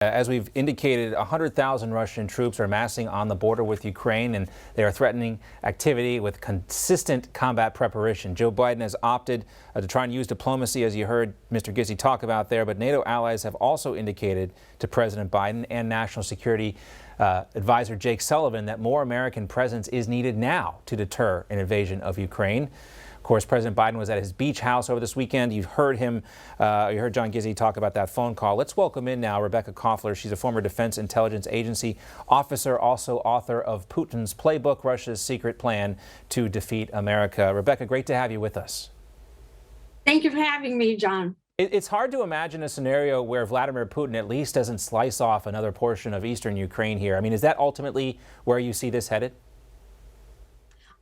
As we've indicated, 100,000 Russian troops are massing on the border with Ukraine, and they are threatening activity with consistent combat preparation. Joe Biden has opted to try and use diplomacy, as you heard Mr. Gizzi talk about there, but NATO allies have also indicated to President Biden and National Security Advisor Jake Sullivan that more American presence is needed now to deter an invasion of Ukraine. Of course, President Biden was at his beach house over this weekend. You've heard him, you heard John Gizzi talk about that phone call. Let's welcome in now Rebekah Koffler. She's a former Defense Intelligence Agency officer, also author of Putin's Playbook, Russia's Secret Plan to Defeat America. Rebekah, great to have you with us. Thank you for having me, John. It's hard to imagine a scenario where Vladimir Putin at least doesn't slice off another portion of eastern Ukraine here. I mean, is that ultimately where you see this headed?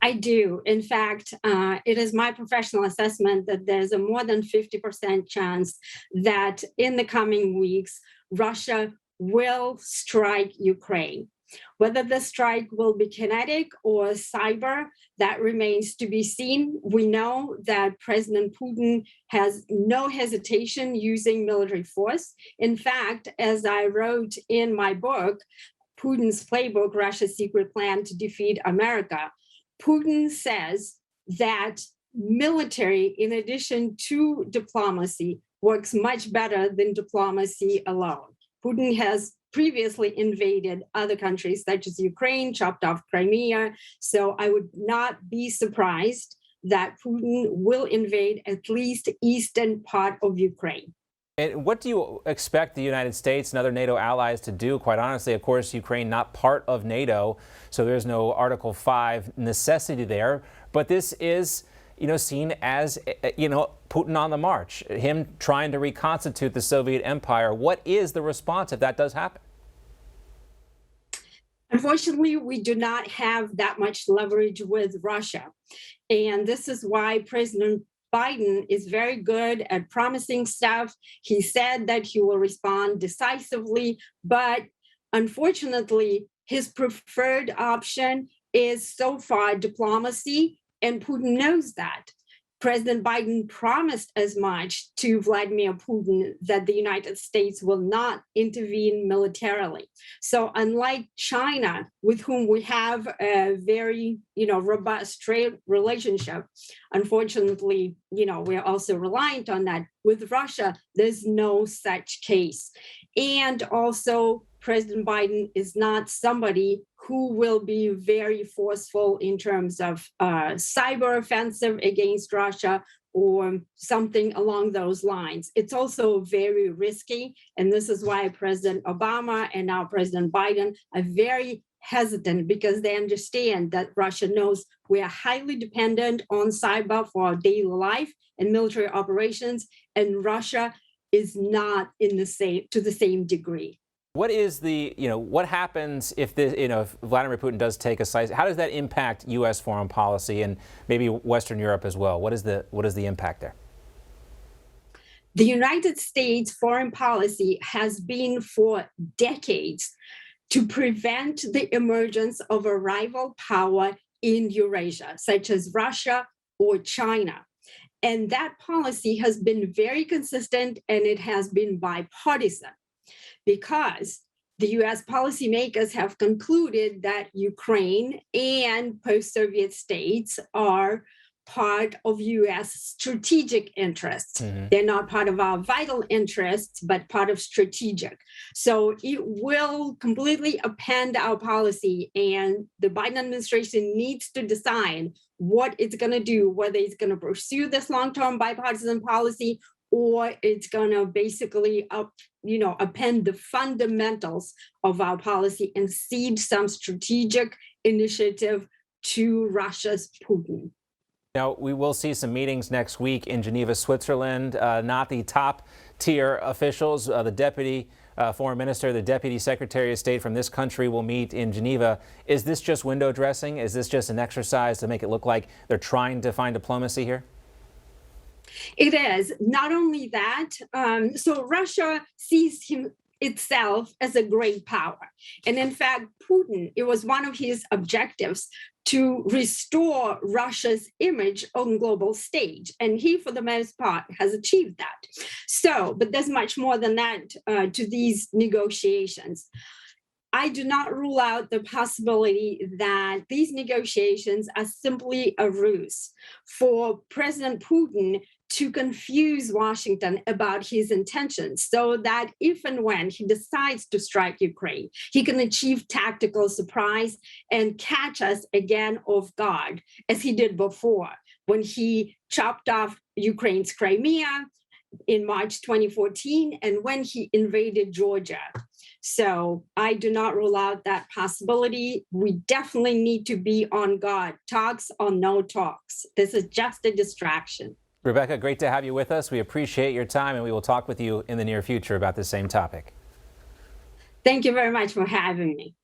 I do. In fact, it is my professional assessment that there's a more than 50% chance that in the coming weeks, Russia will strike Ukraine. Whether the strike will be kinetic or cyber, that remains to be seen. We know that President Putin has no hesitation using military force. In fact, as I wrote in my book, Putin's Playbook, Russia's Secret Plan to Defeat America, Putin says that military, in addition to diplomacy, works much better than diplomacy alone. Putin has previously invaded other countries, such as Ukraine, chopped off Crimea. So I would not be surprised that Putin will invade at least eastern part of Ukraine. And what do you expect the United States and other NATO allies to do? Quite honestly, of course, Ukraine not part of NATO, so there's no Article 5 necessity there. But this is, seen as, Putin on the march, him trying to reconstitute the Soviet empire. What is the response if that does happen? Unfortunately, we do not have that much leverage with Russia. And this is why President Biden is very good at promising stuff. He said that he will respond decisively, but unfortunately, his preferred option is so far diplomacy, and Putin knows that. President Biden promised as much to Vladimir Putin that the United States will not intervene militarily. So unlike China, with whom we have a very, robust trade relationship, unfortunately, we're also reliant on that. With Russia, there's no such case. And also, President Biden is not somebody who will be very forceful in terms of cyber offensive against Russia or something along those lines. It's also very risky. And this is why President Obama and now President Biden are very hesitant, because they understand that Russia knows we are highly dependent on cyber for our daily life and military operations, and Russia is not to the same degree. What is what happens if if Vladimir Putin does take a slice? How does that impact U.S. foreign policy and maybe Western Europe as well? What is the impact there? The United States foreign policy has been for decades to prevent the emergence of a rival power in Eurasia, such as Russia or China. And that policy has been very consistent, and it has been bipartisan, because the U.S. policymakers have concluded that Ukraine and post-Soviet states are part of U.S. strategic interests. Mm-hmm. They're not part of our vital interests, but part of strategic. So it will completely upend our policy, and the Biden administration needs to decide what it's going to do, whether it's going to pursue this long-term bipartisan policy or it's going to basically append the fundamentals of our policy and cede some strategic initiative to Russia's Putin. Now, we will see some meetings next week in Geneva, Switzerland. Not the top tier officials. The deputy foreign minister, the deputy secretary of state from this country will meet in Geneva. Is this just window dressing? Is this just an exercise to make it look like they're trying to find diplomacy here? It is. Not only that, so Russia sees itself as a great power. And in fact, Putin, it was one of his objectives to restore Russia's image on global stage. And he, for the most part, has achieved that. So, but there's much more than that to these negotiations. I do not rule out the possibility that these negotiations are simply a ruse for President Putin to confuse Washington about his intentions so that if and when he decides to strike Ukraine, he can achieve tactical surprise and catch us again off guard, as he did before when he chopped off Ukraine's Crimea in March 2014 and when he invaded Georgia. So I do not rule out that possibility. We definitely need to be on guard, talks or no talks. This is just a distraction. Rebekah, great to have you with us. We appreciate your time, and we will talk with you in the near future about the same topic. Thank you very much for having me.